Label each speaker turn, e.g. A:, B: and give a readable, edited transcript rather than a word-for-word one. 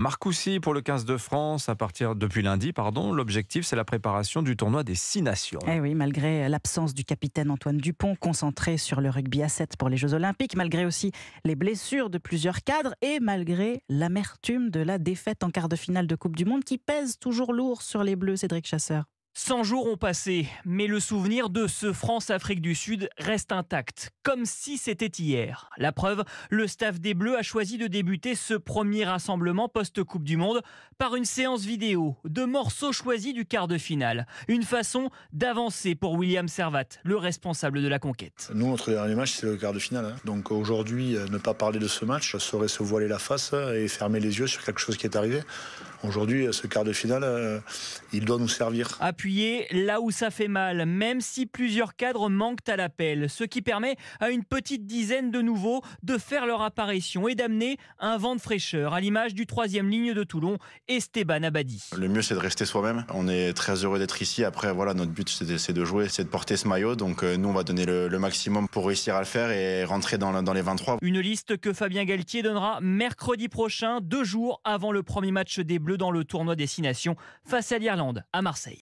A: Marcoussis pour le 15 de France depuis lundi. L'objectif, c'est la préparation du tournoi des 6 nations.
B: Eh oui, malgré l'absence du capitaine Antoine Dupont, concentré sur le rugby à 7 pour les Jeux Olympiques, malgré aussi les blessures de plusieurs cadres et malgré l'amertume de la défaite en quart de finale de Coupe du Monde qui pèse toujours lourd sur les Bleus, Cédric Chasseur.
C: 100 jours ont passé, mais le souvenir de ce France-Afrique du Sud reste intact, comme si c'était hier. La preuve, le staff des Bleus a choisi de débuter ce premier rassemblement post-Coupe du Monde par une séance vidéo de morceaux choisis du quart de finale. Une façon d'avancer pour William Servat, le responsable de la conquête.
D: Nous, notre dernier match, c'est le quart de finale. Donc aujourd'hui, ne pas parler de ce match serait se voiler la face et fermer les yeux sur quelque chose qui est arrivé. Aujourd'hui, ce quart de finale, il doit nous servir.
C: Appuyer là où ça fait mal, même si plusieurs cadres manquent à l'appel, ce qui permet à une petite dizaine de nouveaux de faire leur apparition et d'amener un vent de fraîcheur, à l'image du 3e ligne de Toulon, Esteban Abadi.
E: Le mieux, c'est de rester soi-même. On est très heureux d'être ici. Après, voilà, notre but, c'est de jouer, c'est de porter ce maillot. Donc nous, on va donner le maximum pour réussir à le faire et rentrer dans les 23.
C: Une liste que Fabien Galtier donnera mercredi prochain, 2 jours avant le premier match des Bleus dans le tournoi des 6 nations face à l'Irlande à Marseille.